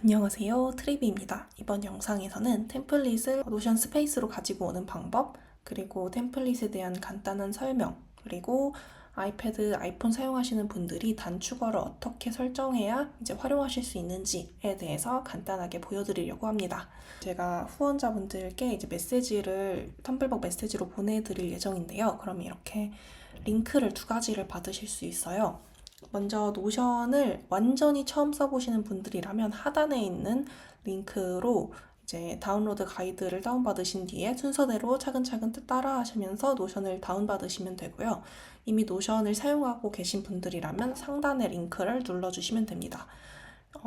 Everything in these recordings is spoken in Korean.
안녕하세요, 트리비입니다. 이번 영상에서는 템플릿을 노션 스페이스로 가지고 오는 방법, 그리고 템플릿에 대한 간단한 설명, 그리고 아이패드, 아이폰 사용하시는 분들이 단축어를 어떻게 설정해야 이제 활용하실 수 있는지에 대해서 간단하게 보여드리려고 합니다. 제가 후원자분들께 이제 메시지를 텀블벅 메시지로 보내드릴 예정인데요. 그럼 이렇게 링크를 두 가지를 받으실 수 있어요. 먼저 노션을 완전히 처음 써보시는 분들이라면 하단에 있는 링크로 이제 다운로드 가이드를 다운받으신 뒤에 순서대로 차근차근 따라 하시면서 노션을 다운받으시면 되고요. 이미 노션을 사용하고 계신 분들이라면 상단의 링크를 눌러주시면 됩니다.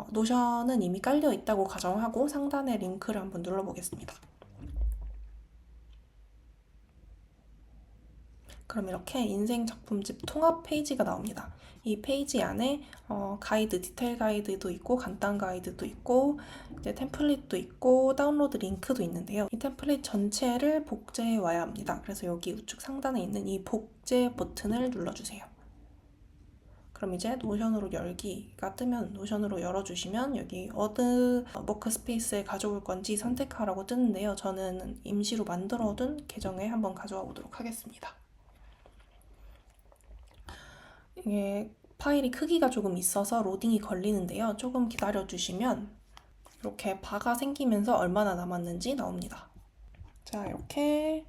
노션은 이미 깔려 있다고 가정하고 상단의 링크를 한번 눌러보겠습니다. 그럼 이렇게 인생 작품집 통합 페이지가 나옵니다. 이 페이지 안에 가이드, 디테일 가이드도 있고 간단 가이드도 있고 이제 템플릿도 있고 다운로드 링크도 있는데요. 이 템플릿 전체를 복제해 와야 합니다. 그래서 여기 우측 상단에 있는 이 복제 버튼을 눌러주세요. 그럼 이제 노션으로 열기가 뜨면 노션으로 열어주시면 여기 어느 워크스페이스에 가져올 건지 선택하라고 뜨는데요. 저는 임시로 만들어둔 계정에 한번 가져와 보도록 하겠습니다. 이게 파일이 크기가 조금 있어서 로딩이 걸리는데요. 조금 기다려주시면 이렇게 바가 생기면서 얼마나 남았는지 나옵니다. 자, 이렇게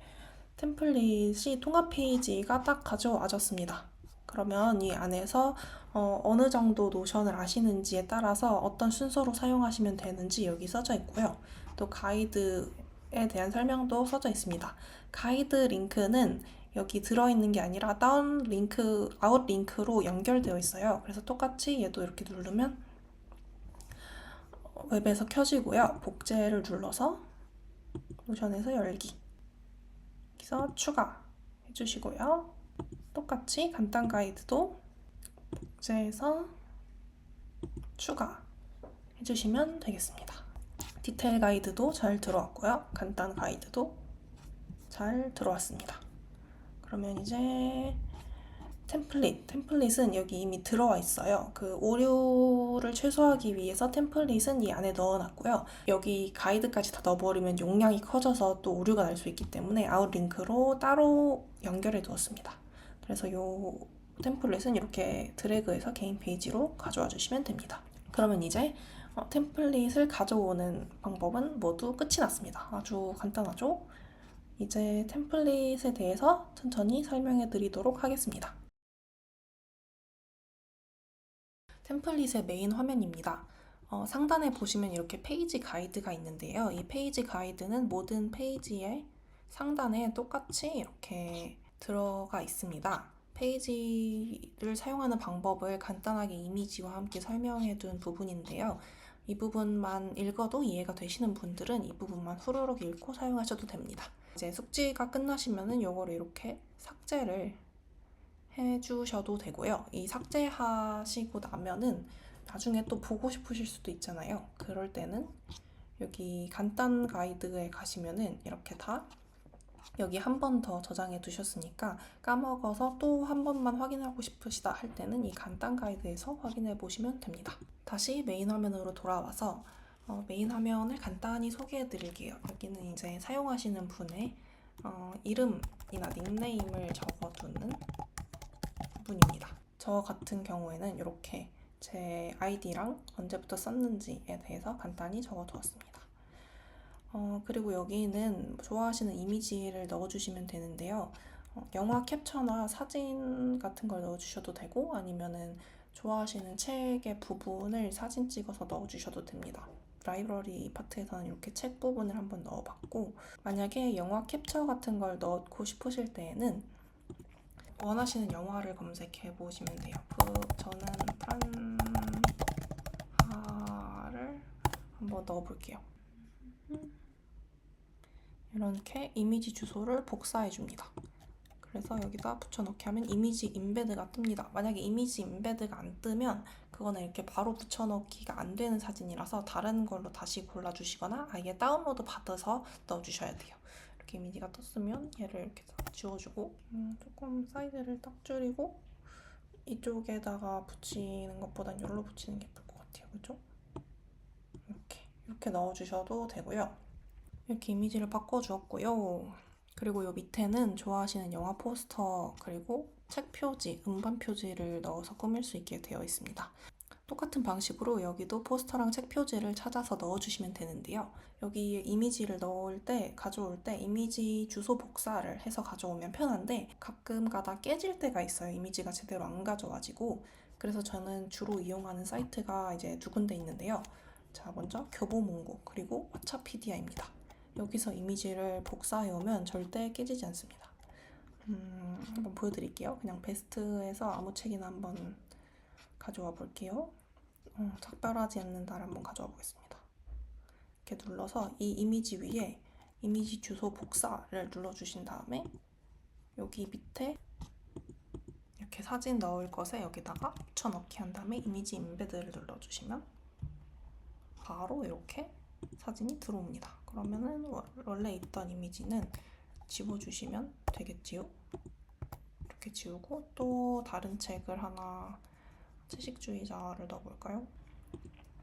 템플릿이 통합 페이지가 딱 가져와졌습니다. 그러면 이 안에서 어느 정도 노션을 아시는지에 따라서 어떤 순서로 사용하시면 되는지 여기 써져 있고요. 또 가이드에 대한 설명도 써져 있습니다. 가이드 링크는 여기 들어있는 게 아니라 다운 링크, 아웃 링크로 연결되어 있어요. 그래서 똑같이 얘도 이렇게 누르면 웹에서 켜지고요. 복제를 눌러서 노션에서 열기. 여기서 추가 해주시고요. 똑같이 간단 가이드도 복제해서 추가 해주시면 되겠습니다. 디테일 가이드도 잘 들어왔고요. 간단 가이드도 잘 들어왔습니다. 그러면 이제 템플릿은 여기 이미 들어와 있어요. 그 오류를 최소화하기 위해서 템플릿은 이 안에 넣어놨고요. 여기 가이드까지 다 넣어버리면 용량이 커져서 또 오류가 날 수 있기 때문에 아웃링크로 따로 연결해 두었습니다. 그래서 이 템플릿은 이렇게 드래그해서 개인 페이지로 가져와 주시면 됩니다. 그러면 이제 템플릿을 가져오는 방법은 모두 끝이 났습니다. 아주 간단하죠? 이제 템플릿에 대해서 천천히 설명해 드리도록 하겠습니다. 템플릿의 메인 화면입니다. 상단에 보시면 이렇게 페이지 가이드가 있는데요. 이 페이지 가이드는 모든 페이지의 상단에 똑같이 이렇게 들어가 있습니다. 페이지를 사용하는 방법을 간단하게 이미지와 함께 설명해 둔 부분인데요. 이 부분만 읽어도 이해가 되시는 분들은 이 부분만 후루룩 읽고 사용하셔도 됩니다. 이제 숙지가 끝나시면은 요거를 이렇게 삭제를 해주셔도 되고요. 이 삭제하시고 나면은 나중에 또 보고 싶으실 수도 있잖아요. 그럴 때는 여기 간단 가이드에 가시면은 이렇게 다 여기 한 번 더 저장해 두셨으니까 까먹어서 또 한 번만 확인하고 싶으시다 할 때는 이 간단 가이드에서 확인해 보시면 됩니다. 다시 메인 화면으로 돌아와서 메인 화면을 간단히 소개해 드릴게요. 여기는 이제 사용하시는 분의 이름이나 닉네임을 적어두는 부분입니다. 저 같은 경우에는 이렇게 제 아이디랑 언제부터 썼는지에 대해서 간단히 적어두었습니다. 그리고 여기는 좋아하시는 이미지를 넣어주시면 되는데요. 영화 캡처나 사진 같은 걸 넣어주셔도 되고 아니면은 좋아하시는 책의 부분을 사진 찍어서 넣어주셔도 됩니다. 라이브러리 파트에서는 이렇게 책 부분을 한번 넣어봤고 만약에 영화 캡처 같은 걸 넣고 싶으실 때에는 원하시는 영화를 검색해 보시면 돼요. 저는 프란하를 한번 넣어볼게요. 이렇게 이미지 주소를 복사해 줍니다. 그래서 여기다 붙여넣기 하면 이미지 임베드가 뜹니다. 만약에 이미지 임베드가 안 뜨면 그거는 이렇게 바로 붙여넣기가 안 되는 사진이라서 다른 걸로 다시 골라주시거나 아예 다운로드 받아서 넣어주셔야 돼요. 이렇게 이미지가 떴으면 얘를 이렇게 딱 지워주고 조금 사이즈를 딱 줄이고 이쪽에다가 붙이는 것보단 여기로 붙이는 게 예쁠 것 같아요. 그죠? 이렇게 넣어주셔도 되고요. 이렇게 이미지를 바꿔주었고요. 그리고 요 밑에는 좋아하시는 영화 포스터 그리고 책 표지, 음반 표지를 넣어서 꾸밀 수 있게 되어 있습니다. 똑같은 방식으로 여기도 포스터랑 책 표지를 찾아서 넣어주시면 되는데요. 여기 이미지를 가져올 때 이미지 주소 복사를 해서 가져오면 편한데 가끔 가다 깨질 때가 있어요. 이미지가 제대로 안 가져와지고. 그래서 저는 주로 이용하는 사이트가 이제 두 군데 있는데요. 자, 먼저 교보문고 그리고 왓챠피디아입니다. 여기서 이미지를 복사해 오면 절대 깨지지 않습니다. 한번 보여드릴게요. 그냥 베스트에서 아무 책이나 한번 가져와 볼게요. 작별하지 않는다를 한번 가져와 보겠습니다. 이렇게 눌러서 이 이미지 위에 이미지 주소 복사를 눌러주신 다음에 여기 밑에 이렇게 사진 넣을 것에 여기다가 붙여넣기 한 다음에 이미지 임베드를 눌러주시면 바로 이렇게 사진이 들어옵니다. 그러면은 원래 있던 이미지는 지워주시면 되겠지요. 이렇게 지우고 또 다른 책을 하나 채식주의자를 넣어볼까요?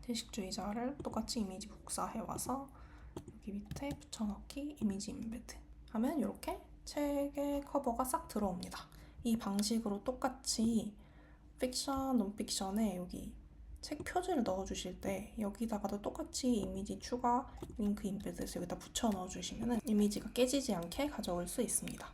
채식주의자를 똑같이 이미지 복사해와서 여기 밑에 붙여넣기 이미지 임베드 하면 이렇게 책의 커버가 싹 들어옵니다. 이 방식으로 똑같이 픽션, 논픽션에 여기 책 표지를 넣어주실 때 여기다가도 똑같이 이미지 추가, 링크 임베드에서 여기다 붙여 넣어주시면 이미지가 깨지지 않게 가져올 수 있습니다.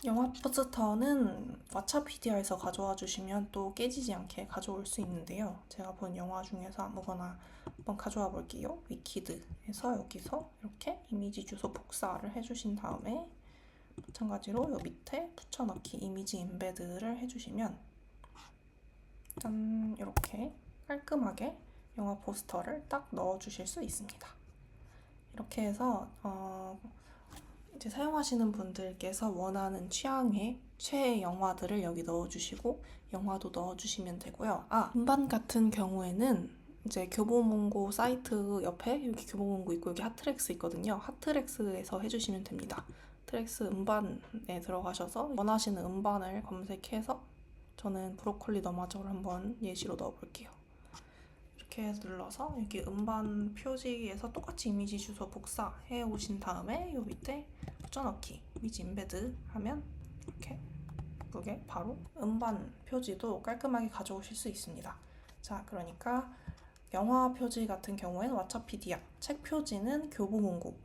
영화 포스터는 왓챠피디아에서 가져와 주시면 또 깨지지 않게 가져올 수 있는데요. 제가 본 영화 중에서 아무거나 한번 가져와 볼게요. 위키드에서 여기서 이렇게 이미지 주소 복사를 해주신 다음에 마찬가지로 이 밑에 붙여넣기 이미지 임베드를 해주시면 짠, 이렇게 깔끔하게 영화 포스터를 딱 넣어주실 수 있습니다. 이렇게 해서 이제 사용하시는 분들께서 원하는 취향의 최애 영화들을 여기 넣어주시고 영화도 넣어주시면 되고요. 음반 같은 경우에는 이제 교보문고 사이트 옆에 여기 교보문고 있고 여기 핫트랙스 있거든요. 핫트랙스에서 해주시면 됩니다. 핫트랙스 음반에 들어가셔서 원하시는 음반을 검색해서 저는 브로콜리 너마저를 한번 예시로 넣어볼게요. 이렇게 눌러서 여기 음반 표지에서 똑같이 이미지 주소 복사해 오신 다음에 이 밑에 붙여넣기 이미지 임베드 하면 이렇게 예쁘게 바로 음반 표지도 깔끔하게 가져오실 수 있습니다. 자, 그러니까 영화 표지 같은 경우에는 왓챠피디아, 책 표지는 교보문고,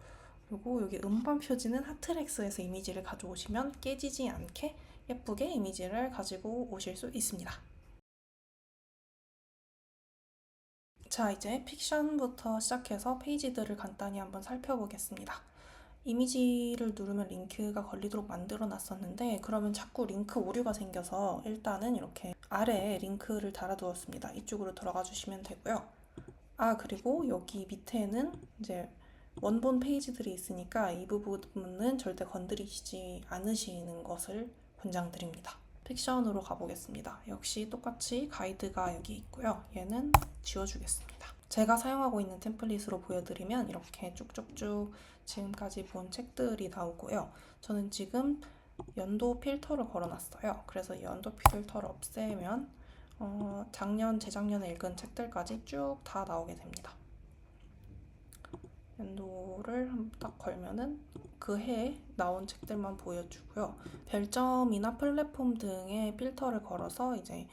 그리고 여기 음반 표지는 핫트랙스에서 이미지를 가져오시면 깨지지 않게 예쁘게 이미지를 가지고 오실 수 있습니다. 자, 이제 픽션부터 시작해서 페이지들을 간단히 한번 살펴보겠습니다. 이미지를 누르면 링크가 걸리도록 만들어 놨었는데 그러면 자꾸 링크 오류가 생겨서 일단은 이렇게 아래에 링크를 달아두었습니다. 이쪽으로 들어가 주시면 되고요. 그리고 여기 밑에는 이제 원본 페이지들이 있으니까 이 부분은 절대 건드리시지 않으시는 것을 권장드립니다. 픽션으로 가보겠습니다. 역시 똑같이 가이드가 여기 있고요. 얘는 지워주겠습니다. 제가 사용하고 있는 템플릿으로 보여드리면 이렇게 쭉쭉쭉 지금까지 본 책들이 나오고요. 저는 지금 연도 필터를 걸어놨어요. 그래서 이 연도 필터를 없애면 작년, 재작년에 읽은 책들까지 쭉 다 나오게 됩니다. 연도를 딱 걸면은 그 해에 나온 책들만 보여주고요. 별점이나 플랫폼 등의 필터를 걸어서 이제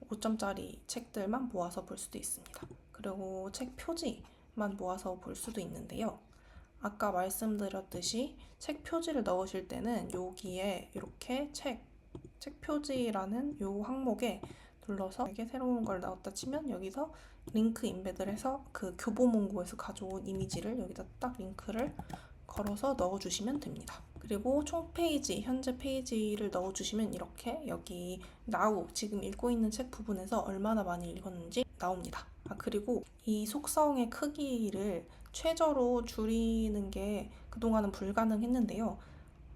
5점짜리 책들만 모아서 볼 수도 있습니다. 그리고 책 표지만 모아서 볼 수도 있는데요. 아까 말씀드렸듯이 책 표지를 넣으실 때는 여기에 이렇게 책 표지라는 요 항목에 눌러서 이게 새로운 걸 넣었다 치면 여기서 링크 임베드를 해서 그 교보문고에서 가져온 이미지를 여기다 딱 링크를 걸어서 넣어주시면 됩니다. 그리고 총 페이지, 현재 페이지를 넣어주시면 이렇게 여기 now, 지금 읽고 있는 책 부분에서 얼마나 많이 읽었는지 나옵니다. 그리고 이 속성의 크기를 최저로 줄이는 게 그동안은 불가능했는데요.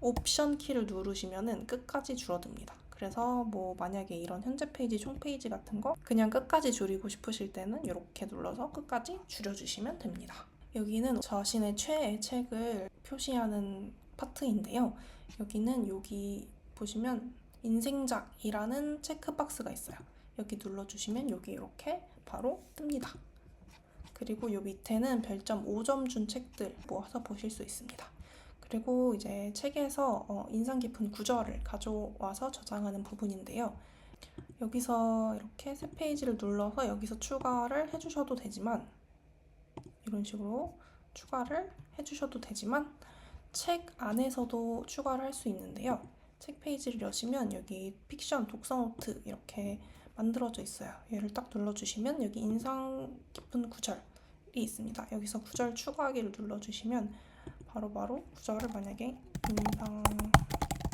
옵션 키를 누르시면은 끝까지 줄어듭니다. 그래서 뭐 만약에 이런 현재 페이지, 총 페이지 같은 거 그냥 끝까지 줄이고 싶으실 때는 이렇게 눌러서 끝까지 줄여주시면 됩니다. 여기는 자신의 최애 책을 표시하는 파트인데요. 여기 보시면 인생작이라는 체크박스가 있어요. 여기 눌러주시면 여기 이렇게 바로 뜹니다. 그리고 요 밑에는 별점 5점 준 책들 모아서 보실 수 있습니다. 그리고 이제 책에서 인상 깊은 구절을 가져와서 저장하는 부분인데요. 여기서 이렇게 새 페이지를 눌러서 여기서 추가를 해주셔도 되지만, 이런 식으로 추가를 해주셔도 되지만 책 안에서도 추가를 할 수 있는데요. 책 페이지를 여시면 여기 픽션 독서 노트 이렇게 만들어져 있어요. 얘를 딱 눌러주시면 여기 인상 깊은 구절이 있습니다. 여기서 구절 추가하기를 눌러주시면 바로바로 구절을 만약에 인상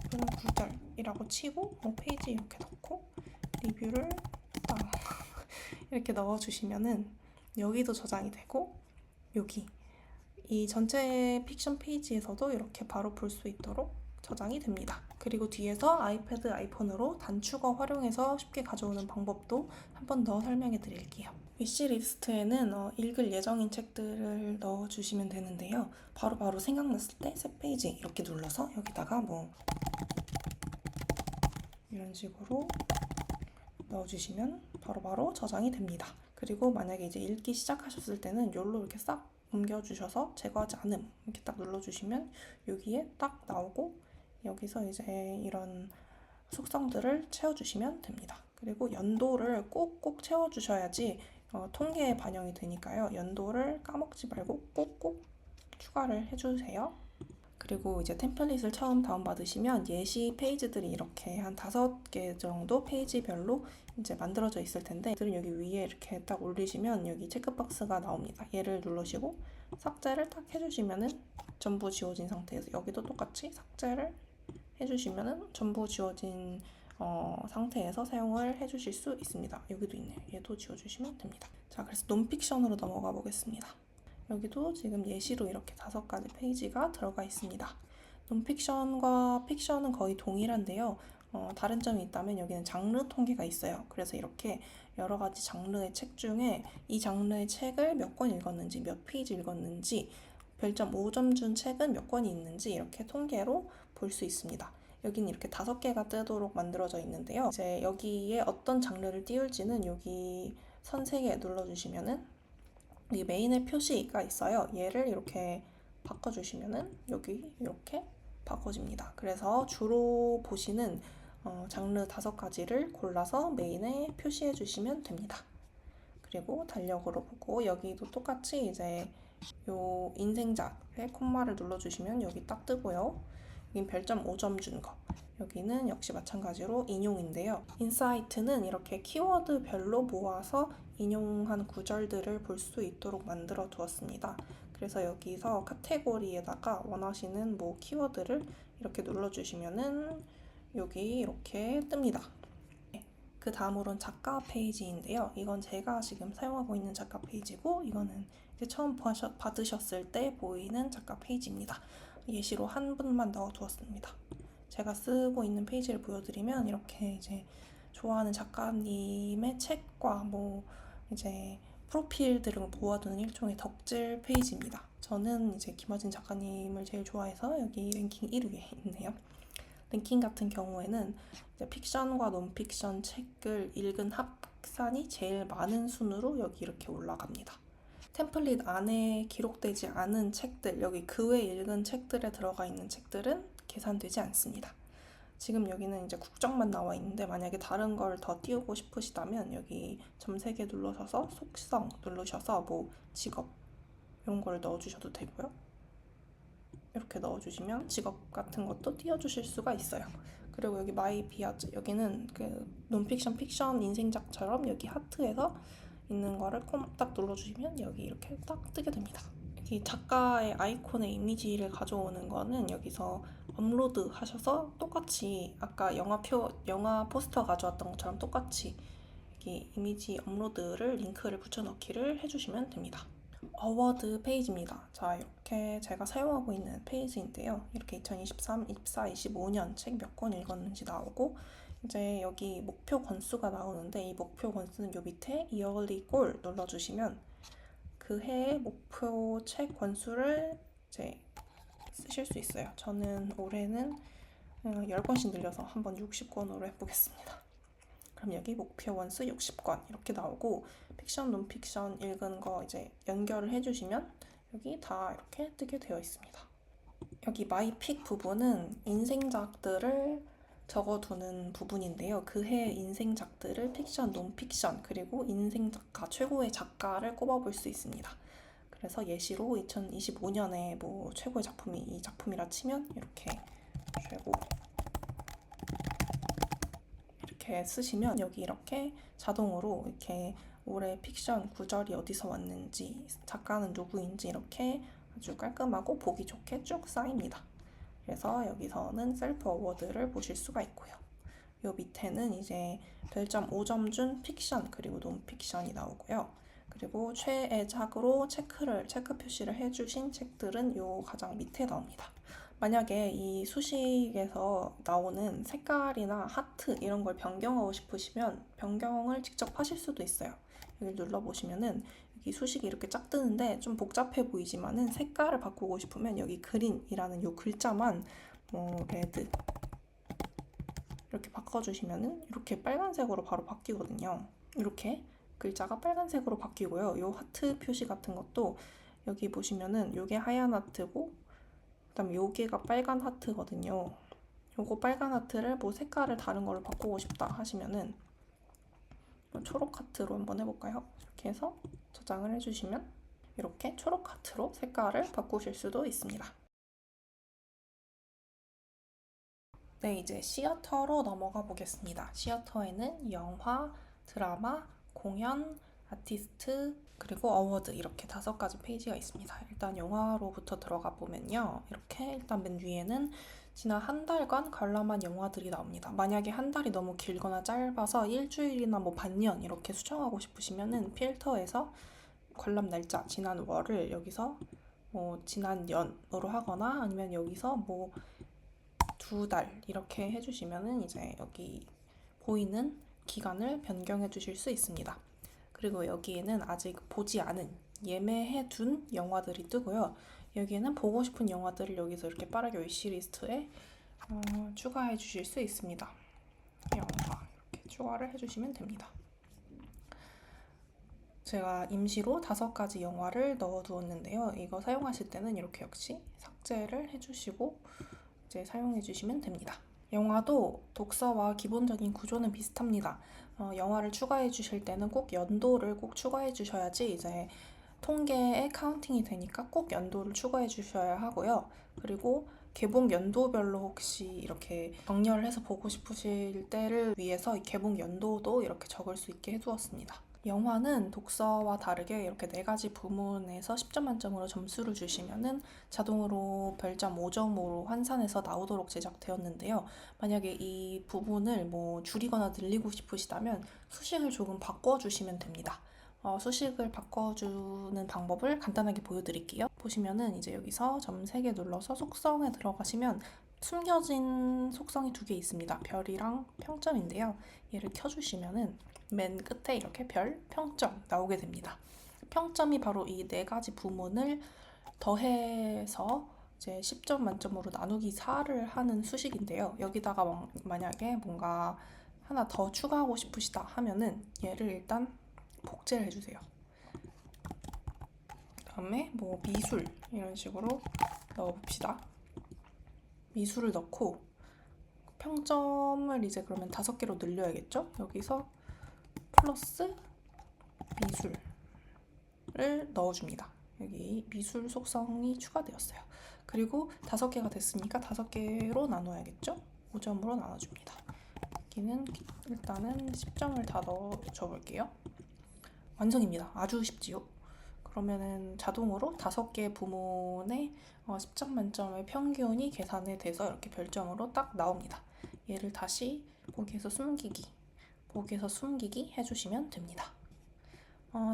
깊은 구절이라고 치고 페이지 이렇게 넣고 리뷰를 딱 이렇게 넣어주시면은 여기도 저장이 되고 여기 이 전체 픽션 페이지에서도 이렇게 바로 볼 수 있도록 저장이 됩니다. 그리고 뒤에서 아이패드, 아이폰으로 단축어 활용해서 쉽게 가져오는 방법도 한 번 더 설명해 드릴게요. 위시리스트에는 읽을 예정인 책들을 넣어주시면 되는데요. 바로바로 생각났을 때 새 페이지 이렇게 눌러서 여기다가 이런 식으로 넣어주시면 바로바로 저장이 됩니다. 그리고 만약에 이제 읽기 시작하셨을 때는 여기로 이렇게 싹 옮겨주셔서 제거하지 않음 이렇게 딱 눌러주시면 여기에 딱 나오고 여기서 이제 이런 속성들을 채워주시면 됩니다. 그리고 연도를 꼭꼭 채워주셔야지 통계에 반영이 되니까요. 연도를 까먹지 말고 꼭꼭 추가를 해주세요. 그리고 이제 템플릿을 처음 다운받으시면 예시 페이지들이 이렇게 한 5개 정도 페이지별로 이제 만들어져 있을 텐데 여기 위에 이렇게 딱 올리시면 여기 체크박스가 나옵니다. 얘를 누르시고 삭제를 딱 해주시면은 전부 지워진 상태에서 여기도 똑같이 삭제를 해주시면은 전부 지워진 상태에서 사용을 해주실 수 있습니다. 여기도 있네요. 얘도 지워주시면 됩니다. 자, 그래서 논픽션으로 넘어가 보겠습니다. 여기도 지금 예시로 이렇게 5가지 페이지가 들어가 있습니다. 논픽션과 픽션은 거의 동일한데요. 다른 점이 있다면 여기는 장르 통계가 있어요. 그래서 이렇게 여러 가지 장르의 책 중에 이 장르의 책을 몇 권 읽었는지, 몇 페이지 읽었는지, 별점 5점 준 책은 몇 권이 있는지 이렇게 통계로 볼 수 있습니다. 여기는 이렇게 5개가 뜨도록 만들어져 있는데요. 이제 여기에 어떤 장르를 띄울지는 여기 선 3개 눌러주시면은 이 메인의 표시가 있어요. 얘를 이렇게 바꿔주시면은 여기 이렇게 바꿔집니다. 그래서 주로 보시는 장르 5가지를 골라서 메인에 표시해 주시면 됩니다. 그리고 달력으로 보고 여기도 똑같이 이제 요 인생작에 콤마를 눌러주시면 여기 딱 뜨고요. 여긴 별점 5점 준 거. 여기는 역시 마찬가지로 인용인데요. 인사이트는 이렇게 키워드별로 모아서 인용한 구절들을 볼 수 있도록 만들어 두었습니다. 그래서 여기서 카테고리에다가 원하시는 키워드를 이렇게 눌러주시면은 여기 이렇게 뜹니다. 그 다음으로는 작가 페이지인데요. 이건 제가 지금 사용하고 있는 작가 페이지고 이거는 이제 처음 받으셨을 때 보이는 작가 페이지입니다. 예시로 한 분만 넣어두었습니다. 제가 쓰고 있는 페이지를 보여드리면 이렇게 이제 좋아하는 작가님의 책과 이제 프로필들을 모아두는 일종의 덕질 페이지입니다. 저는 이제 김어진 작가님을 제일 좋아해서 여기 랭킹 1위에 있네요. 랭킹 같은 경우에는 이제 픽션과 논픽션 책을 읽은 합산이 제일 많은 순으로 여기 이렇게 올라갑니다. 템플릿 안에 기록되지 않은 책들, 여기 그 외 읽은 책들에 들어가 있는 책들은 계산되지 않습니다. 지금 여기는 이제 국정만 나와 있는데 만약에 다른 걸 더 띄우고 싶으시다면 여기 점 3개 눌러셔서 속성 누르셔서 직업 이런 걸 넣어주셔도 되고요. 이렇게 넣어주시면 직업 같은 것도 띄워주실 수가 있어요. 그리고 여기 마이 비아즈 여기는 그 논픽션, 픽션, 인생작처럼 여기 하트에서 있는 거를 딱 눌러주시면 여기 이렇게 딱 뜨게 됩니다. 이 작가의 아이콘의 이미지를 가져오는 거는 여기서 업로드 하셔서 똑같이 아까 영화 포스터 가져왔던 것처럼 똑같이 여기 이미지 업로드를 링크를 붙여넣기를 해주시면 됩니다. 어워드 페이지입니다. 자, 이렇게 제가 사용하고 있는 페이지인데요. 이렇게 2023, 24, 25년 책 몇 권 읽었는지 나오고 이제 여기 목표 권수가 나오는데 이 목표 권수는 요 밑에 이어리 골 눌러주시면 그 해의 목표 책 권수를 이제 쓰실 수 있어요. 저는 올해는 10권씩 늘려서 한번 60권으로 해보겠습니다. 그럼 여기 목표 원수 60건 이렇게 나오고 픽션, 논픽션 읽은 거 이제 연결을 해주시면 여기 다 이렇게 뜨게 되어 있습니다. 여기 마이픽 부분은 인생작들을 적어두는 부분인데요. 그해 인생작들을 픽션, 논픽션, 그리고 인생작가, 최고의 작가를 꼽아볼 수 있습니다. 그래서 예시로 2025년에 뭐 최고의 작품이 이 작품이라 치면 이렇게 최고 이렇게 쓰시면 여기 이렇게 자동으로 이렇게 올해 픽션 구절이 어디서 왔는지, 작가는 누구인지 이렇게 아주 깔끔하고 보기 좋게 쭉 쌓입니다. 그래서 여기서는 셀프 어워드를 보실 수가 있고요. 요 밑에는 이제 별점 5점 준 픽션 그리고 논픽션이 나오고요. 그리고 최애작으로 체크 표시를 해주신 책들은 요 가장 밑에 나옵니다. 만약에 이 수식에서 나오는 색깔이나 하트 이런 걸 변경하고 싶으시면 변경을 직접 하실 수도 있어요. 여기 눌러보시면은 여기 수식이 이렇게 쫙 뜨는데 좀 복잡해 보이지만은 색깔을 바꾸고 싶으면 여기 그린이라는 요 글자만 레드 이렇게 바꿔주시면은 이렇게 빨간색으로 바로 바뀌거든요. 이렇게 글자가 빨간색으로 바뀌고요. 요 하트 표시 같은 것도 여기 보시면은 요게 하얀 하트고 그다음에 여기가 빨간 하트거든요. 요거 빨간 하트를 뭐 색깔을 다른 걸로 바꾸고 싶다 하시면은 초록 하트로 한번 해볼까요? 이렇게 해서 저장을 해주시면 이렇게 초록 하트로 색깔을 바꾸실 수도 있습니다. 네, 이제 시어터로 넘어가 보겠습니다. 시어터에는 영화, 드라마, 공연, 아티스트, 그리고 어워드 이렇게 5가지 페이지가 있습니다. 일단 영화로부터 들어가 보면요. 이렇게 일단 맨 위에는 지난 한 달간 관람한 영화들이 나옵니다. 만약에 한 달이 너무 길거나 짧아서 일주일이나 뭐 반년 이렇게 수정하고 싶으시면은 필터에서 관람 날짜 지난 월을 여기서 지난 연으로 하거나 아니면 여기서 뭐 2달 이렇게 해주시면은 이제 여기 보이는 기간을 변경해 주실 수 있습니다. 그리고 여기에는 아직 보지 않은 예매해 둔 영화들이 뜨고요. 여기에는 보고 싶은 영화들을 여기서 이렇게 빠르게 위시리스트에 추가해 주실 수 있습니다. 영화 이렇게 추가를 해주시면 됩니다. 제가 임시로 5가지 영화를 넣어두었는데요. 이거 사용하실 때는 이렇게 역시 삭제를 해주시고 이제 사용해 주시면 됩니다. 영화도 독서와 기본적인 구조는 비슷합니다. 영화를 추가해 주실 때는 꼭 연도를 꼭 추가해 주셔야지 이제 통계에 카운팅이 되니까 꼭 연도를 추가해 주셔야 하고요. 그리고 개봉 연도별로 혹시 이렇게 정렬을 해서 보고 싶으실 때를 위해서 개봉 연도도 이렇게 적을 수 있게 해두었습니다. 영화는 독서와 다르게 이렇게 4가지 부문에서 10점 만점으로 점수를 주시면은 자동으로 별점 5점으로 환산해서 나오도록 제작되었는데요. 만약에 이 부분을 뭐 줄이거나 늘리고 싶으시다면 수식을 조금 바꿔주시면 됩니다. 수식을 바꿔주는 방법을 간단하게 보여드릴게요. 보시면은 이제 여기서 점 3개 눌러서 속성에 들어가시면 숨겨진 속성이 2개 있습니다. 별이랑 평점인데요. 얘를 켜주시면은 맨 끝에 이렇게 별, 평점 나오게 됩니다. 평점이 바로 이 4가지 부문을 더해서 이제 10점 만점으로 나누기 4를 하는 수식인데요. 여기다가 만약에 뭔가 하나 더 추가하고 싶으시다 하면은 얘를 일단 복제를 해주세요. 그다음에 뭐 미술 이런 식으로 넣어봅시다. 미술을 넣고 평점을 이제 그러면 5개로 늘려야겠죠? 여기서 플러스 미술을 넣어줍니다. 여기 미술 속성이 추가되었어요. 그리고 5개가 됐으니까 5개로 나눠야겠죠? 5점으로 나눠줍니다. 여기는 일단은 10점을 다 넣어줘 볼게요. 완성입니다. 아주 쉽지요? 그러면은 자동으로 5개 부문의 10점 만점의 평균이 계산이 돼서 이렇게 별점으로 딱 나옵니다. 얘를 다시 보기에서 숨기기 해주시면 됩니다.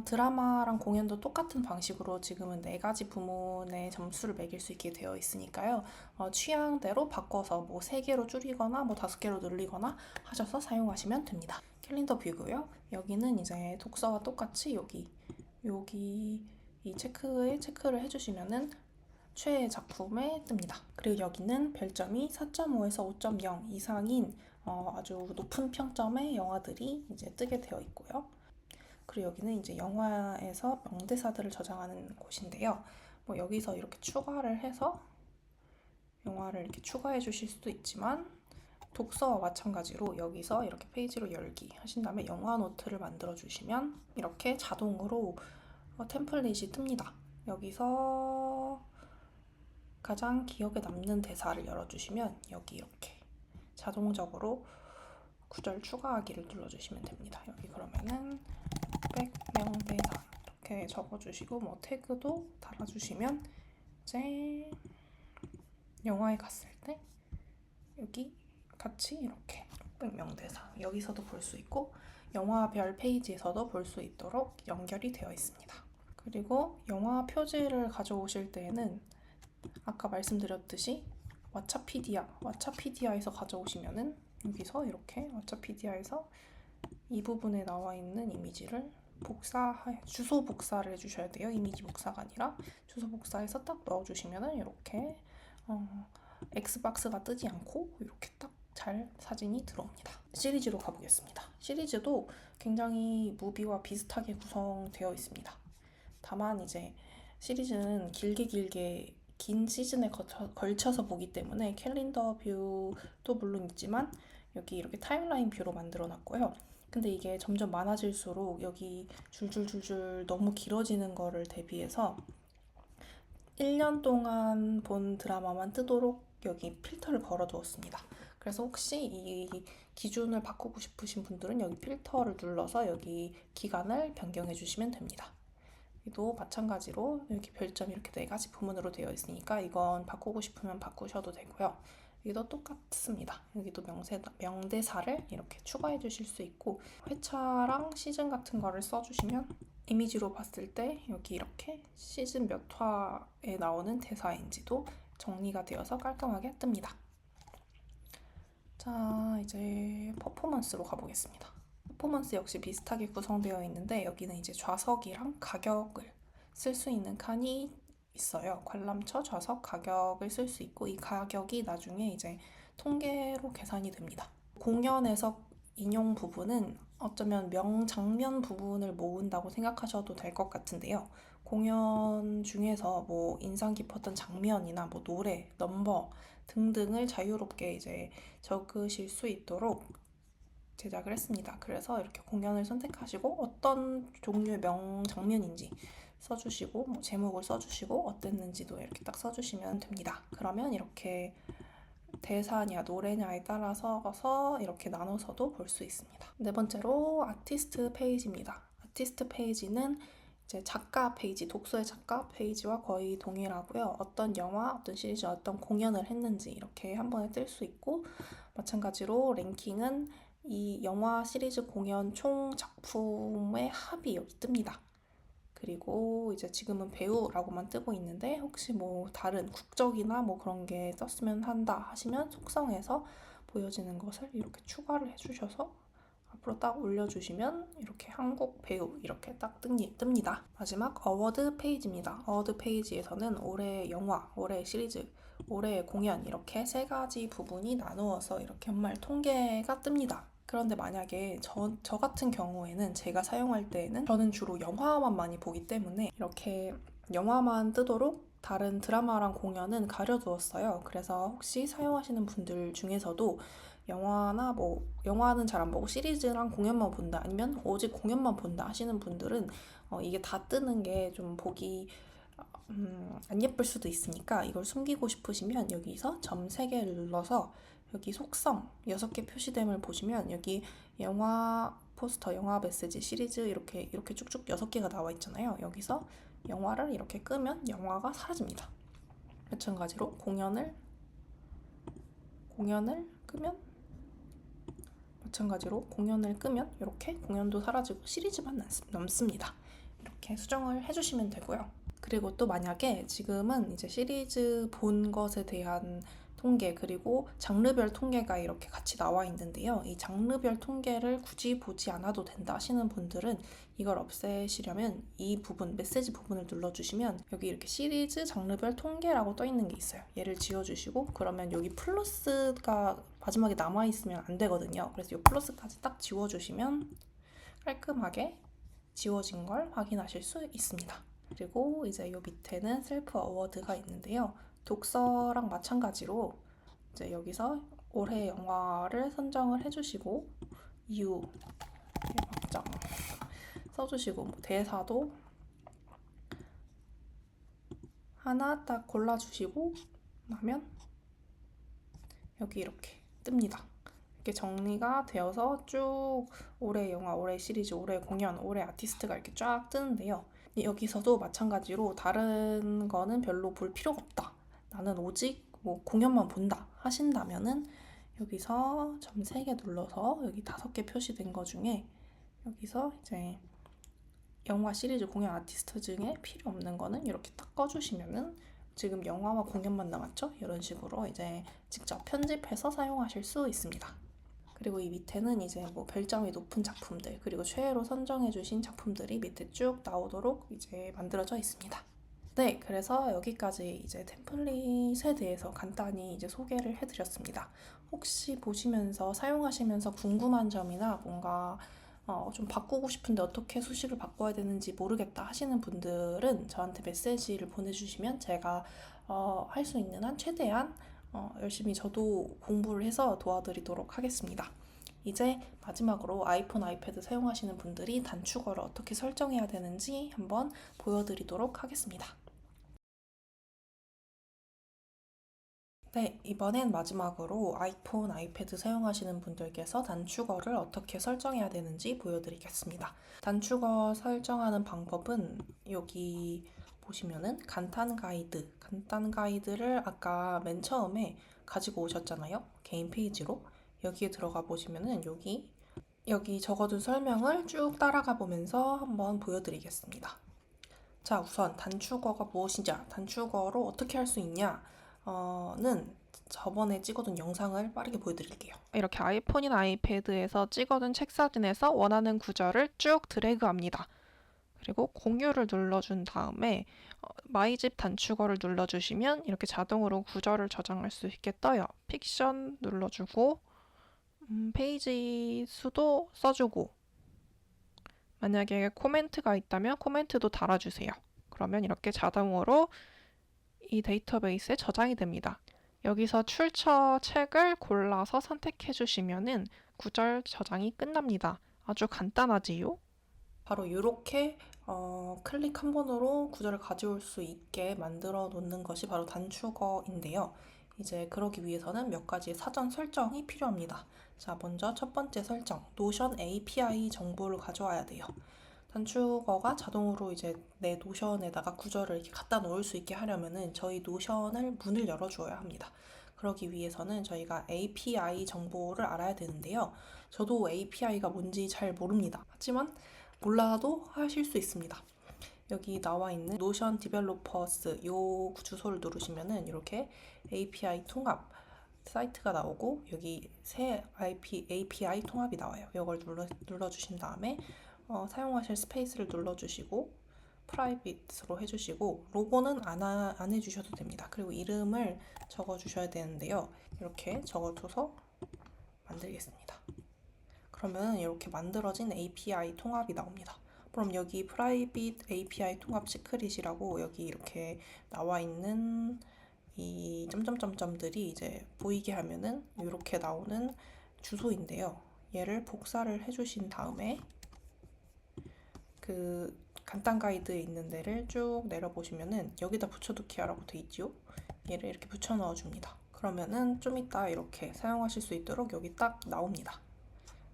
드라마랑 공연도 똑같은 방식으로 지금은 4가지 부문의 점수를 매길 수 있게 되어 있으니까요. 취향대로 바꿔서 뭐 3개로 줄이거나 뭐 5개로 늘리거나 하셔서 사용하시면 됩니다. 캘린더 뷰고요. 여기는 이제 독서와 똑같이 여기 이 체크를 해주시면은 최애 작품에 뜹니다. 그리고 여기는 별점이 4.5에서 5.0 이상인 아주 높은 평점의 영화들이 이제 뜨게 되어 있고요. 그리고 여기는 이제 영화에서 명대사들을 저장하는 곳인데요. 뭐 여기서 이렇게 추가를 해서 영화를 이렇게 추가해 주실 수도 있지만 독서와 마찬가지로 여기서 이렇게 페이지로 열기 하신 다음에 영화 노트를 만들어 주시면 이렇게 자동으로 템플릿이 뜹니다. 여기서 가장 기억에 남는 대사를 열어주시면 여기 이렇게 자동적으로 구절 추가하기를 눌러주시면 됩니다. 여기 그러면은 명대사 이렇게 적어주시고 뭐 태그도 달아주시면 이제 영화에 갔을 때 여기 같이 이렇게 명대사 여기서도 볼 수 있고 영화별 페이지에서도 볼 수 있도록 연결이 되어 있습니다. 그리고 영화 표지를 가져오실 때에는 아까 말씀드렸듯이 왓챠피디아에서 가져오시면은 여기서 이렇게 왓챠피디아에서 이 부분에 나와 있는 이미지를 주소 복사를 해주셔야 돼요. 이미지 복사가 아니라 주소 복사해서 딱 넣어주시면은 이렇게 X박스가 뜨지 않고 이렇게 딱 잘 사진이 들어옵니다. 시리즈로 가보겠습니다. 시리즈도 굉장히 무비와 비슷하게 구성되어 있습니다. 다만 이제 시리즈는 길게 긴 시즌에 걸쳐서 보기 때문에 캘린더 뷰도 물론 있지만 여기 이렇게 타임라인 뷰로 만들어 놨고요. 근데 이게 점점 많아질수록 여기 줄줄줄줄 너무 길어지는 거를 대비해서 1년 동안 본 드라마만 뜨도록 여기 필터를 걸어 두었습니다. 그래서 혹시 이 기준을 바꾸고 싶으신 분들은 여기 필터를 눌러서 여기 기간을 변경해 주시면 됩니다. 또 마찬가지로 이렇게 별점 이렇게 4가지 부문으로 되어 있으니까 이건 바꾸고 싶으면 바꾸셔도 되고요. 여기도 똑같습니다. 여기도 명대사를 이렇게 추가해 주실 수 있고 회차랑 시즌 같은 거를 써주시면 이미지로 봤을 때 여기 이렇게 시즌 몇 화에 나오는 대사인지도 정리가 되어서 깔끔하게 뜹니다. 자, 이제 퍼포먼스로 가보겠습니다. 퍼포먼스 역시 비슷하게 구성되어 있는데 여기는 이제 좌석이랑 가격을 쓸 수 있는 칸이 있어요. 관람처, 좌석, 가격을 쓸 수 있고 이 가격이 나중에 이제 통계로 계산이 됩니다. 공연에서 인용 부분은 어쩌면 명장면 부분을 모은다고 생각하셔도 될 것 같은데요. 공연 중에서 뭐 인상 깊었던 장면이나 뭐 노래, 넘버 등등을 자유롭게 이제 적으실 수 있도록 제작을 했습니다. 그래서 이렇게 공연을 선택하시고 어떤 종류의 명장면인지 써주시고 뭐 제목을 써주시고 어땠는지도 이렇게 딱 써주시면 됩니다. 그러면 이렇게 대사냐 노래냐에 따라서 이렇게 나눠서도 볼 수 있습니다. 네 번째로 아티스트 페이지입니다. 아티스트 페이지는 이제 작가 페이지, 독서의 작가 페이지와 거의 동일하고요. 어떤 영화, 어떤 시리즈, 어떤 공연을 했는지 이렇게 한 번에 뜰 수 있고 마찬가지로 랭킹은 이 영화, 시리즈, 공연 총 작품의 합이 여기 뜹니다. 그리고 이제 지금은 배우라고만 뜨고 있는데 혹시 뭐 다른 국적이나 뭐 그런 게 떴으면 한다 하시면 속성에서 보여지는 것을 이렇게 추가를 해주셔서 앞으로 딱 올려주시면 이렇게 한국 배우 이렇게 딱 뜹니다. 마지막 어워드 페이지입니다. 어워드 페이지에서는 올해 영화, 올해 시리즈, 올해 공연 이렇게 3가지 부분이 나누어서 이렇게 연말 통계가 뜹니다. 그런데 만약에 저 같은 경우에는 제가 사용할 때에는 저는 주로 영화만 많이 보기 때문에 이렇게 영화만 뜨도록 다른 드라마랑 공연은 가려두었어요. 그래서 혹시 사용하시는 분들 중에서도 영화는 잘 안 보고 시리즈랑 공연만 본다 아니면 오직 공연만 본다 하시는 분들은 이게 다 뜨는 게 좀 보기 안 예쁠 수도 있으니까 이걸 숨기고 싶으시면 여기서 점 3개를 눌러서 여기 속성 6개 표시됨을 보시면 여기 영화 포스터, 영화 메시지, 시리즈 이렇게 쭉쭉 6개가 나와 있잖아요. 여기서 영화를 이렇게 끄면 영화가 사라집니다. 마찬가지로 공연을 끄면 이렇게 공연도 사라지고 시리즈만 남습니다. 이렇게 수정을 해주시면 되고요. 그리고 또 만약에 지금은 이제 시리즈 본 것에 대한 통계 그리고 장르별 통계가 이렇게 같이 나와 있는데요. 이 장르별 통계를 굳이 보지 않아도 된다 하시는 분들은 이걸 없애시려면 이 부분, 메시지 부분을 눌러주시면 여기 이렇게 시리즈 장르별 통계라고 떠 있는 게 있어요. 얘를 지워주시고 그러면 여기 플러스가 마지막에 남아있으면 안 되거든요. 그래서 이 플러스까지 딱 지워주시면 깔끔하게 지워진 걸 확인하실 수 있습니다. 그리고 이제 이 밑에는 셀프 어워드가 있는데요. 독서랑 마찬가지로 이제 여기서 올해 영화를 선정을 해주시고 이유 막장 써주시고 뭐 대사도 하나 딱 골라주시고 나면 여기 이렇게 뜹니다. 이렇게 정리가 되어서 쭉 올해 영화, 올해 시리즈, 올해 공연, 올해 아티스트가 이렇게 쫙 뜨는데요. 여기서도 마찬가지로 다른 거는 별로 볼 필요가 없다. 나는 오직 뭐 공연만 본다 하신다면은 여기서 점 3개 눌러서 여기 5개 표시된 거 중에 여기서 이제 영화, 시리즈, 공연, 아티스트 중에 필요 없는 거는 이렇게 딱 꺼주시면은 지금 영화와 공연만 남았죠? 이런 식으로 이제 직접 편집해서 사용하실 수 있습니다. 그리고 이 밑에는 이제 뭐 별점이 높은 작품들 그리고 최애로 선정해주신 작품들이 밑에 쭉 나오도록 이제 만들어져 있습니다. 네, 그래서 여기까지 이제 템플릿에 대해서 간단히 이제 소개를 해드렸습니다. 혹시 보시면서 사용하시면서 궁금한 점이나 뭔가 좀 바꾸고 싶은데 어떻게 수식을 바꿔야 되는지 모르겠다 하시는 분들은 저한테 메시지를 보내주시면 제가 할 수 있는 한 최대한 열심히 저도 공부를 해서 도와드리도록 하겠습니다. 이제 마지막으로 아이폰, 아이패드 사용하시는 분들이 단축어를 어떻게 설정해야 되는지 한번 보여드리도록 하겠습니다. 네, 이번엔 마지막으로 아이폰, 아이패드 사용하시는 분들께서 단축어를 어떻게 설정해야 되는지 보여드리겠습니다. 단축어 설정하는 방법은 여기 보시면은 간단 가이드를 아까 맨 처음에 가지고 오셨잖아요. 개인 페이지로. 여기에 들어가 보시면은 여기 적어둔 설명을 쭉 따라가 보면서 한번 보여드리겠습니다. 자, 우선 단축어가 무엇이냐, 단축어로 어떻게 할 수 있냐, 는 저번에 찍어둔 영상을 빠르게 보여드릴게요. 이렇게 아이폰이나 아이패드에서 찍어둔 책 사진에서 원하는 구절을 쭉 드래그합니다. 그리고 공유를 눌러준 다음에 마이 집 단축어를 눌러주시면 이렇게 자동으로 구절을 저장할 수 있게 떠요. 픽션 눌러주고 페이지 수도 써주고 만약에 코멘트가 있다면 코멘트도 달아주세요. 그러면 이렇게 자동으로 이 데이터베이스에 저장이 됩니다. 여기서 출처 책을 골라서 선택해 주시면은 구절 저장이 끝납니다. 아주 간단하지요? 바로 이렇게 클릭 한 번으로 구절을 가져올 수 있게 만들어 놓는 것이 바로 단축어인데요. 이제 그러기 위해서는 몇 가지 사전 설정이 필요합니다. 자, 먼저 첫 번째 설정, 노션 API 정보를 가져와야 돼요. 단축어가 자동으로 이제 내 노션에다가 구절을 이렇게 갖다 놓을 수 있게 하려면은 저희 노션을 문을 열어주어야 합니다. 그러기 위해서는 저희가 API 정보를 알아야 되는데요. 저도 API가 뭔지 잘 모릅니다. 하지만 몰라도 하실 수 있습니다. 여기 나와 있는 노션 디벨로퍼스 요 주소를 누르시면은 이렇게 API 통합 사이트가 나오고 여기 새 API 통합이 나와요. 이걸 눌러주신 다음에 사용하실 스페이스를 눌러주시고 프라이빗으로 해주시고 로고는 안 해주셔도 됩니다. 그리고 이름을 적어주셔야 되는데요. 이렇게 적어줘서 만들겠습니다. 그러면 이렇게 만들어진 API 통합이 나옵니다. 그럼 여기 프라이빗 API 통합 시크릿이라고 여기 이렇게 나와 있는 이 점점점점들이 이제 보이게 하면은 이렇게 나오는 주소인데요. 얘를 복사를 해주신 다음에 그 간단 가이드에 있는 데를 쭉 내려보시면은 여기다 붙여넣기 하라고 돼 있죠. 얘를 이렇게 붙여 넣어줍니다. 그러면은 좀 이따 이렇게 사용하실 수 있도록 여기 딱 나옵니다.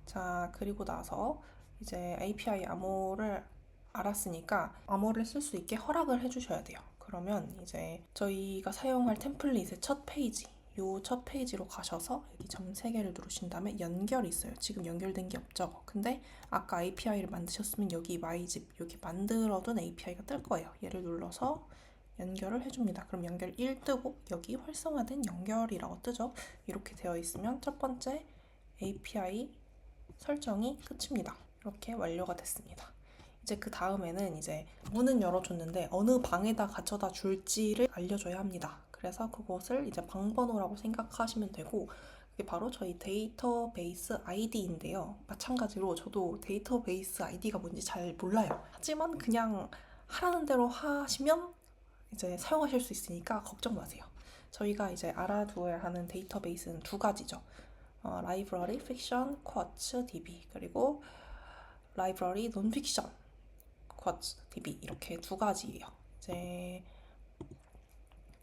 자, 그리고 나서 이제 API 암호를 알았으니까 암호를 쓸 수 있게 허락을 해주셔야 돼요. 그러면 이제 저희가 사용할 템플릿의 첫 페이지, 요 첫 페이지로 가셔서 여기 점 3개를 누르신 다음에 연결이 있어요. 지금 연결된 게 없죠. 근데 아까 API를 만드셨으면 여기 마이집 여기 만들어둔 API가 뜰 거예요. 얘를 눌러서 연결을 해줍니다. 그럼 연결 1 뜨고 여기 활성화된 연결이라고 뜨죠. 이렇게 되어 있으면 첫 번째 API 설정이 끝입니다. 이렇게 완료가 됐습니다. 이제 그 다음에는 이제 문은 열어줬는데 어느 방에다 갖춰다 줄지를 알려줘야 합니다. 그래서 그것을 이제 방번호라고 생각하시면 되고, 그게 바로 저희 데이터베이스 아이디인데요. 마찬가지로 저도 데이터베이스 아이디가 뭔지 잘 몰라요. 하지만 그냥 하라는 대로 하시면 이제 사용하실 수 있으니까 걱정 마세요. 저희가 이제 알아두어야 하는 데이터베이스는 두 가지죠. 라이브러리 픽션 쿼츠 DB, 그리고 라이브러리 논픽션 쿼츠 DB, 이렇게 두 가지예요. 이제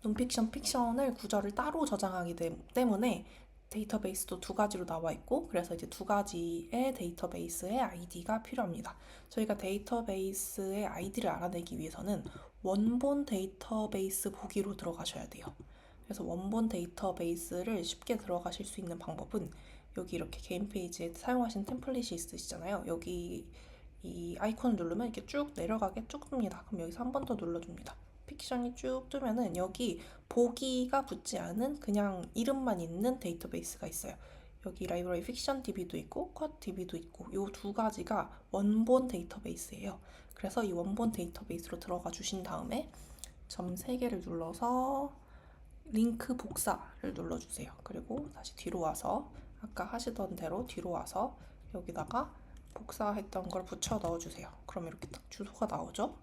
논픽션, 픽션을 구절을 따로 저장하기 때문에 데이터베이스도 두 가지로 나와 있고, 그래서 이제 두 가지의 데이터베이스의 아이디가 필요합니다. 저희가 데이터베이스의 아이디를 알아내기 위해서는 원본 데이터베이스 보기로 들어가셔야 돼요. 그래서 원본 데이터베이스를 쉽게 들어가실 수 있는 방법은 여기 이렇게 개인 페이지에 사용하신 템플릿이 있으시잖아요. 여기 이 아이콘을 누르면 이렇게 쭉 내려가게 쭉 뜹니다. 그럼 여기서 한 번 더 눌러줍니다. 픽션이 쭉 뜨면은 여기 보기가 붙지 않은 그냥 이름만 있는 데이터베이스가 있어요. 여기 라이브러리 픽션 DB도 있고 쿼트 DB도 있고, 이 두 가지가 원본 데이터베이스예요. 그래서 이 원본 데이터베이스로 들어가 주신 다음에 점 3개를 눌러서 링크 복사를 눌러주세요. 그리고 다시 뒤로 와서 아까 하시던 대로 뒤로 와서 여기다가 복사했던 걸 붙여 넣어주세요. 그럼 이렇게 딱 주소가 나오죠?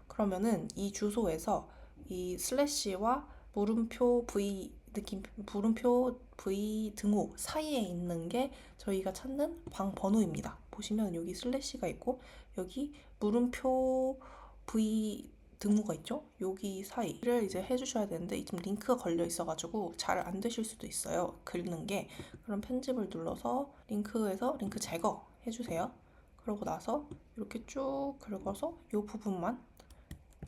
그러면은 이 주소에서 이 슬래시와 물음표 V 느낌, 물음표 V 등호 사이에 있는 게 저희가 찾는 방 번호입니다. 보시면 여기 슬래시가 있고 여기 물음표 V 등호가 있죠? 여기 사이를 이제 해주셔야 되는데 지금 링크가 걸려 있어가지고 잘 안 되실 수도 있어요. 긁는 게. 그럼 편집을 눌러서 링크에서 링크 제거 해주세요. 그러고 나서 이렇게 쭉 긁어서 이 부분만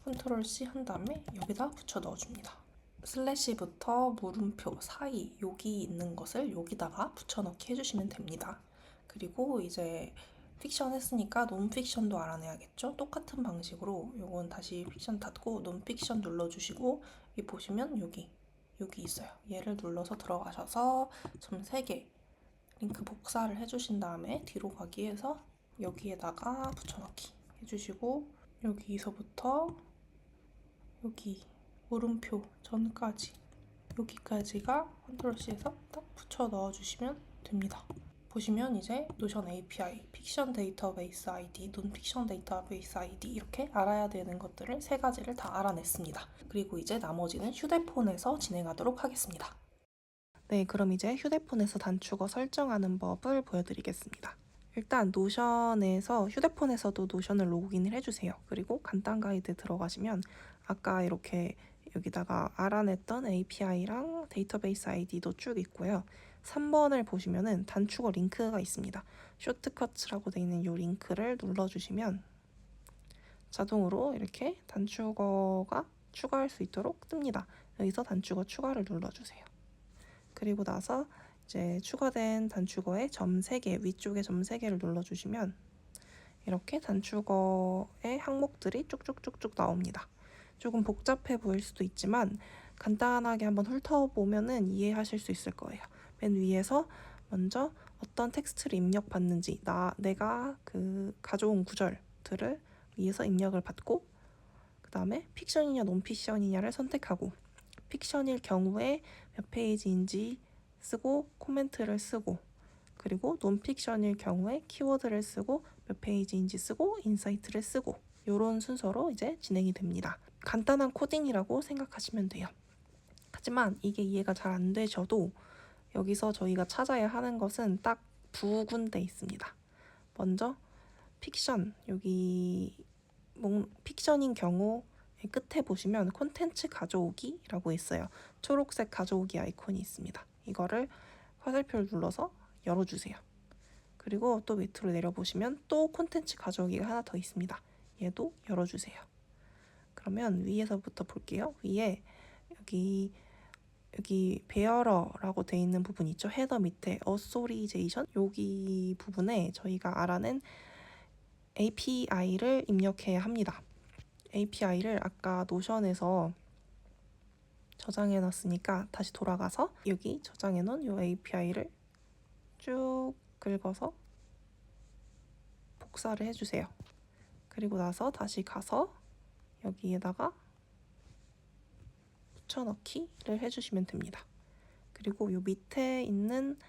컨트롤 C 한 다음에 여기다 붙여 넣어줍니다. 슬래시부터 물음표 사이 여기 있는 것을 여기다가 붙여넣기 해주시면 됩니다. 그리고 이제 픽션 했으니까 논픽션도 알아내야겠죠? 똑같은 방식으로 요건 다시 픽션 닫고 논픽션 눌러주시고 여기 보시면 여기 있어요. 얘를 눌러서 들어가셔서 점 3개 링크 복사를 해주신 다음에 뒤로 가기 해서 여기에다가 붙여넣기 해주시고 여기서부터 여기 물음표 전까지 여기까지가 컨트롤 C에서 딱 붙여 넣어주시면 됩니다. 보시면 이제 노션 API, 픽션 데이터베이스 아이디, 논픽션 데이터베이스 아이디 이렇게 알아야 되는 것들을 세 가지를 다 알아냈습니다. 그리고 이제 나머지는 휴대폰에서 진행하도록 하겠습니다. 네, 그럼 이제 휴대폰에서 단축어 설정하는 법을 보여드리겠습니다. 일단 노션에서 휴대폰에서도 노션을 로그인을 해주세요. 그리고 간단 가이드 들어가시면 아까 이렇게 여기다가 알아냈던 API랑 데이터베이스 아이디도 쭉 있고요. 3번을 보시면은 단축어 링크가 있습니다. 쇼트커츠라고 되어 있는 이 링크를 눌러주시면 자동으로 이렇게 단축어가 추가할 수 있도록 뜹니다. 여기서 단축어 추가를 눌러주세요. 그리고 나서 이제 추가된 단축어의 점 3개, 위쪽에 점 3개를 눌러주시면 이렇게 단축어의 항목들이 쭉쭉쭉쭉 나옵니다. 조금 복잡해 보일 수도 있지만 간단하게 한번 훑어보면은 이해하실 수 있을 거예요. 맨 위에서 먼저 어떤 텍스트를 입력받는지, 내가 그 가져온 구절들을 위에서 입력을 받고, 그 다음에 픽션이냐 논픽션이냐를 선택하고, 픽션일 경우에 몇 페이지인지 쓰고 코멘트를 쓰고, 그리고 논픽션일 경우에 키워드를 쓰고 몇 페이지인지 쓰고 인사이트를 쓰고, 이런 순서로 이제 진행이 됩니다. 간단한 코딩이라고 생각하시면 돼요. 하지만 이게 이해가 잘 안 되셔도 여기서 저희가 찾아야 하는 것은 딱 두 군데 있습니다. 먼저 픽션, 여기 픽션인 경우 끝에 보시면 콘텐츠 가져오기라고 있어요. 초록색 가져오기 아이콘이 있습니다. 이거를 화살표를 눌러서 열어주세요. 그리고 또 밑으로 내려보시면 또 콘텐츠 가져오기가 하나 더 있습니다. 얘도 열어주세요. 그러면 위에서부터 볼게요. 위에 여기 베어러라고 되어 있는 부분 있죠. 헤더 밑에 어소리제이션, 여기 부분에 저희가 알아낸 API를 입력해야 합니다. API를 아까 노션에서 저장해 놨으니까 다시 돌아가서 여기 저장해 놓은 이 API를 쭉 긁어서 복사를 해주세요. 그리고 나서 다시 가서 여기에다가 붙여넣기를 해주시면 됩니다. 그리고 요 밑에 있는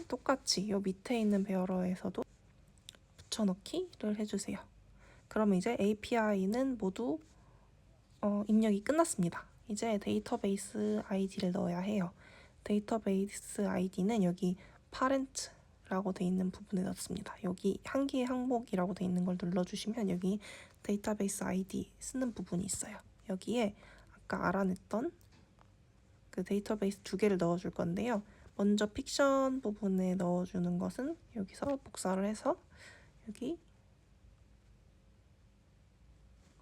똑같이 요 밑에 있는 베어러에서도 붙여넣기를 해주세요. 그러면 이제 API는 모두 입력이 끝났습니다. 이제 데이터베이스 아이디를 넣어야 해요. 데이터베이스 아이디는 여기 parents라고 돼 있는 부분에 넣습니다. 여기 한 개의 항목이라고 돼 있는 걸 눌러주시면 여기 데이터베이스 아이디 쓰는 부분이 있어요. 여기에 아까 알아냈던 그 데이터베이스 2개를 넣어줄 건데요. 먼저 픽션 부분에 넣어주는 것은 여기서 복사를 해서 여기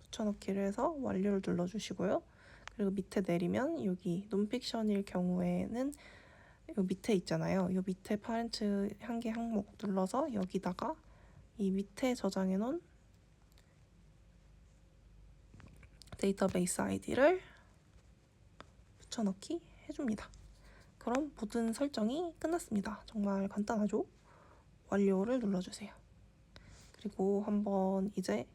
붙여넣기를 해서 완료를 눌러주시고요. 그리고 밑에 내리면 여기 논픽션일 경우에는 요 밑에 있잖아요. 요 밑에 파렌트 한 개 항목 눌러서 여기다가 이 밑에 저장해 놓은 데이터베이스 아이디를 붙여넣기 해줍니다. 그럼 모든 설정이 끝났습니다. 정말 간단하죠? 완료를 눌러주세요. 그리고 한번 이제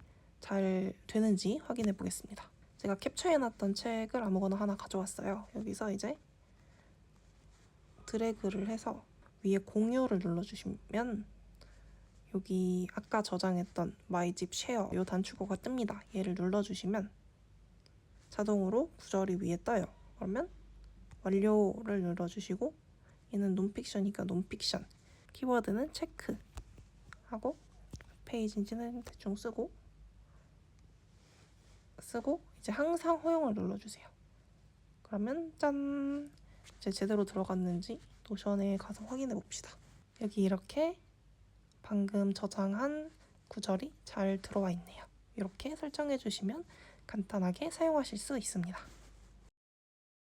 잘 되는지 확인해 보겠습니다. 제가 캡처해놨던 책을 아무거나 하나 가져왔어요. 여기서 이제 드래그를 해서 위에 공유를 눌러주시면 여기 아까 저장했던 myzip share 이 단축어가 뜹니다. 얘를 눌러주시면 자동으로 구절이 위에 떠요. 그러면 완료를 눌러주시고 얘는 논픽션이니까 논픽션 키워드는 체크 하고 페이지인지는 대충 쓰고 이제 항상 허용을 눌러주세요. 그러면 짠! 이제 제대로 들어갔는지 노션에 가서 확인해 봅시다. 여기 이렇게 방금 저장한 구절이 잘 들어와 있네요. 이렇게 설정해 주시면 간단하게 사용하실 수 있습니다.